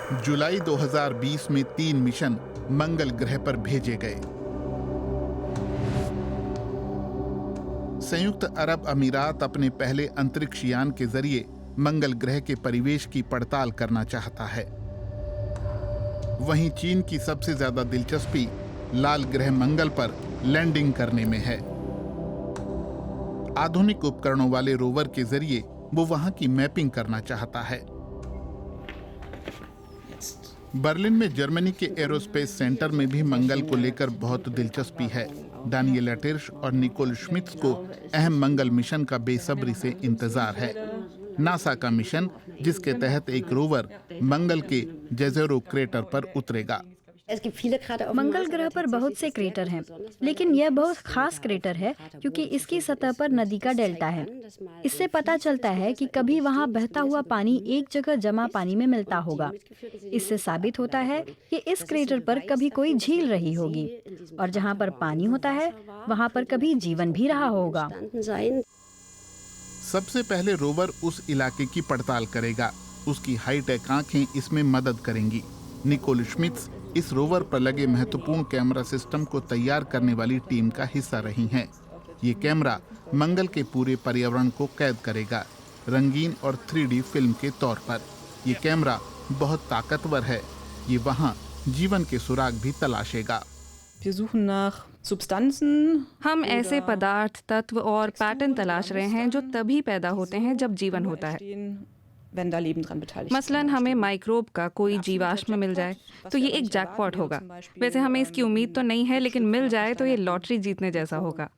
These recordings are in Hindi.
जुलाई 2020 में 3 मिशन मंगल ग्रह पर भेजे गए। संयुक्त अरब अमीरात अपने पहले अंतरिक्ष यान के जरिए मंगल ग्रह के परिवेश की पड़ताल करना चाहता है। वहीं चीन की सबसे ज्यादा दिलचस्पी लाल ग्रह मंगल पर लैंडिंग करने में है। आधुनिक उपकरणों वाले रोवर के जरिए वो वहां की मैपिंग करना चाहता है। बर्लिन में जर्मनी के एरोस्पेस सेंटर में भी मंगल को लेकर बहुत दिलचस्पी है। डानिएला टिर्श और निकोल श्मिट्ज को अहम मंगल मिशन का बेसब्री से इंतजार है। नासा का मिशन, जिसके तहत एक रोवर मंगल के जेज़ेरो क्रेटर पर उतरेगा। मंगल ग्रह पर बहुत से क्रेटर हैं, लेकिन यह बहुत खास क्रेटर है क्योंकि इसकी सतह पर नदी का डेल्टा है। इससे पता चलता है कि कभी वहां बहता हुआ पानी एक जगह जमा पानी में मिलता होगा। इससे साबित होता है कि इस क्रेटर पर कभी कोई झील रही होगी, और जहां पर पानी होता है वहां पर कभी जीवन भी रहा होगा। सबसे पहले रोवर उस इलाके की पड़ताल करेगा। उसकी हाईटेक आंखें इसमें मदद करेंगी। निकोल श्मिट्ज इस रोवर पर लगे महत्वपूर्ण कैमरा सिस्टम को तैयार करने वाली टीम का हिस्सा रही हैं। ये कैमरा मंगल के पूरे पर्यावरण को कैद करेगा, रंगीन और 3D फिल्म के तौर पर। ये कैमरा बहुत ताकतवर है। ये वहाँ जीवन के सुराग भी तलाशेगा। हम ऐसे पदार्थ, तत्व और पैटर्न तलाश रहे हैं जो तभी पैदा होते हैं जब जीवन होता है। मसलन हमें माइक्रोब का कोई जीवाश्म मिल जाए तो ये एक जैकपॉट होगा। वैसे हमें इसकी उम्मीद तो नहीं है, लेकिन मिल जाए तो ये लॉटरी जीतने जैसा होगा।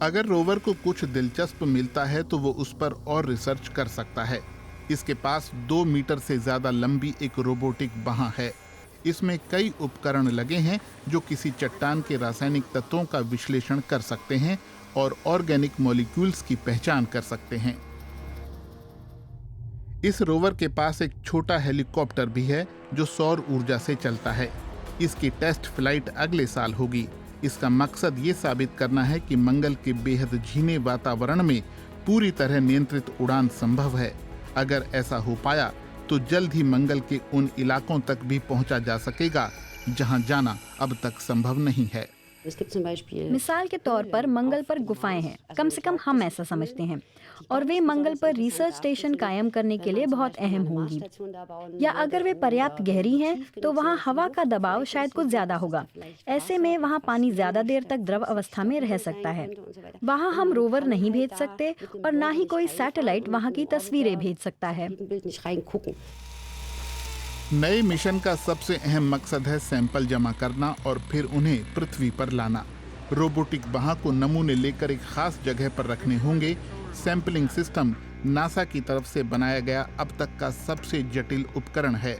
अगर रोवर को कुछ दिलचस्प मिलता है तो वो उस पर और रिसर्च कर सकता है। इसके पास 2 मीटर से ज्यादा लंबी एक रोबोटिक बांह है। इसमें कई उपकरण लगे हैं जो किसी चट्टान के रासायनिक तत्वों का विश्लेषण कर सकते हैं और ऑर्गेनिक मॉलिक्यूल्स की पहचान कर सकते हैं। इस रोवर के पास एक छोटा हेलीकॉप्टर भी है जो सौर ऊर्जा से चलता है। इसकी टेस्ट फ्लाइट अगले साल होगी। इसका मकसद ये साबित करना है कि मंगल के बेहद झीने वातावरण में पूरी तरह नियंत्रित उड़ान संभव है। अगर ऐसा हो पाया तो जल्द ही मंगल के उन इलाकों तक भी पहुंचा जा सकेगा जहां जाना अब तक संभव नहीं है। मिसाल के तौर पर मंगल पर गुफाएं हैं, कम से कम हम ऐसा समझते हैं, और वे मंगल पर रिसर्च स्टेशन कायम करने के लिए बहुत अहम होंगी। या अगर वे पर्याप्त गहरी हैं तो वहाँ हवा का दबाव शायद कुछ ज्यादा होगा। ऐसे में वहाँ पानी ज्यादा देर तक द्रव अवस्था में रह सकता है। वहाँ हम रोवर नहीं भेज सकते और ना ही कोई सैटेलाइट वहाँ की तस्वीरें भेज सकता है। नए मिशन का सबसे अहम मकसद है सैंपल जमा करना और फिर उन्हें पृथ्वी पर लाना। रोबोटिक बांह को नमूने लेकर एक खास जगह पर रखने होंगे। सैंपलिंग सिस्टम नासा की तरफ से बनाया गया अब तक का सबसे जटिल उपकरण है।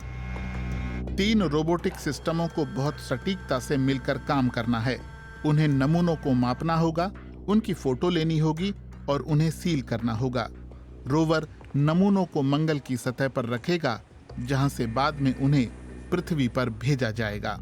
3 रोबोटिक सिस्टमों को बहुत सटीकता से मिलकर काम करना है। उन्हें नमूनों को मापना होगा, उनकी फोटो लेनी होगी और उन्हें सील करना होगा। रोवर नमूनों को मंगल की सतह पर रखेगा, जहां से बाद में उन्हें पृथ्वी पर भेजा जाएगा।